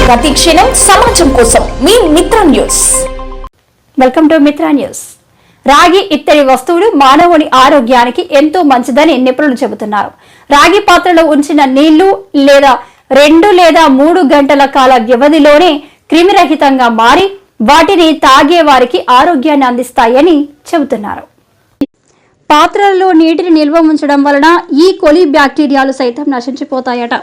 ప్రతి క్షణం సమాజం కోసం మీ మిత్ర న్యూస్. వెల్కమ్ టు మిత్ర న్యూస్. రాగి ఇత్తడి వస్తువులు మానవుని ఆరోగ్యానికి ఎంతో మంచిదని నిపుణులు చెబుతున్నారు. రాగి పాత్రలో ఉంచిన నీళ్లు లేదా 2 లేదా 3 గంటల కాల వ్యవధిలోనే క్రిమిరహితంగా మారి వాటిని తాగే వారికి ఆరోగ్యాన్ని అందిస్తాయని చెబుతున్నారు. పాత్రలలో నీటిని నిల్వ ఉంచడం వలన ఈ కొలి బ్యాక్టీరియాలు సైతం నశించిపోతాయట.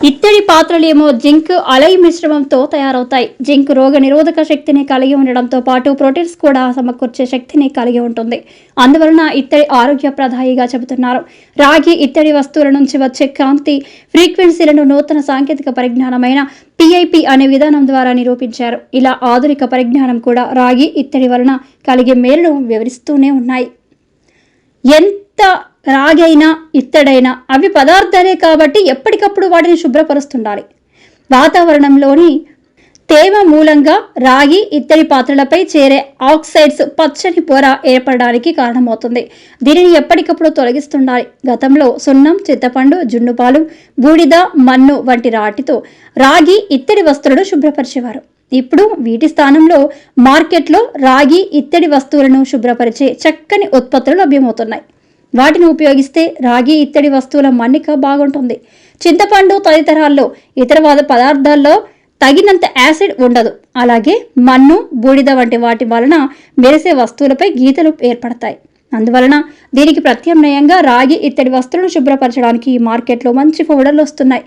ఇత్తడి పాత్రలేమో జింక్ అలై మిశ్రమంతో తయారవుతాయి. జింక్ రోగ నిరోధక శక్తిని కలిగి ఉండడంతో పాటు ప్రోటీన్స్ కూడా సమకూర్చే శక్తిని కలిగి ఉంటుంది. అందువలన ఇత్తడి ఆరోగ్యప్రదాయిగా చెబుతున్నారు. రాగి ఇత్తడి వస్తువుల నుంచి వచ్చే కాంతి ఫ్రీక్వెన్సీలను నూతన సాంకేతిక పరిజ్ఞానమైన PIP అనే విధానం ద్వారా నిరూపించారు. ఇలా ఆధునిక పరిజ్ఞానం కూడా రాగి ఇత్తడి వలన కలిగే మేలును వివరిస్తూనే ఉన్నాయి. ఎంత రాగైనా ఇత్తడైనా అవి పదార్థాలే కాబట్టి ఎప్పటికప్పుడు వాటిని శుభ్రపరుస్తుండాలి. వాతావరణంలోని తేమ మూలంగా రాగి ఇత్తడి పాత్రలపై చేరే ఆక్సైడ్స్ పచ్చని పొర ఏర్పడడానికి కారణమవుతుంది. దీనిని ఎప్పటికప్పుడు తొలగిస్తుండాలి. గతంలో సున్నం, చింతపండు, జున్నుపాలు, బూడిద, మన్ను వంటి రాటితో రాగి ఇత్తడి వస్తువులను శుభ్రపరిచేవారు. ఇప్పుడు వీటి స్థానంలో మార్కెట్లో రాగి ఇత్తడి వస్తువులను శుభ్రపరిచే చక్కని ఉత్పత్తులు లభ్యమవుతున్నాయి. వాటిని ఉపయోగిస్తే రాగి ఇత్తడి వస్తువుల మన్నిక బాగుంటుంది. చింతపండు తదితరాల్లో ఇతర పదార్థాల్లో తగినంత యాసిడ్ ఉండదు. అలాగే మన్ను, బూడిద వంటి వాటి వలన మెరిసే వస్తువులపై గీతలు ఏర్పడతాయి. అందువలన దీనికి ప్రత్యామ్నాయంగా రాగి ఇత్తడి వస్తువులను శుభ్రపరచడానికి మార్కెట్లో మంచి పౌడర్లు వస్తున్నాయి.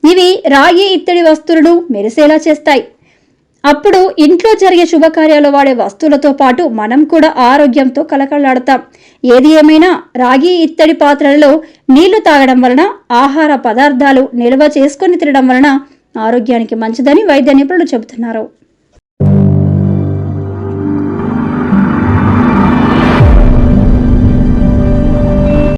ఇవి రాగి ఇత్తడి వస్తువులను మెరిసేలా చేస్తాయి. అప్పుడు ఇంట్లో జరిగే శుభకార్యాలు వాడే వస్తువులతో పాటు మనం కూడా ఆరోగ్యంతో కలకలాడతాం. ఏది ఏమైనా రాగి ఇత్తడి పాత్రలలో నీళ్లు తాగడం వలన, ఆహార పదార్థాలు నిల్వ చేసుకొని తినడం వలన ఆరోగ్యానికి మంచిదని వైద్య నిపుణులు చెబుతున్నారు.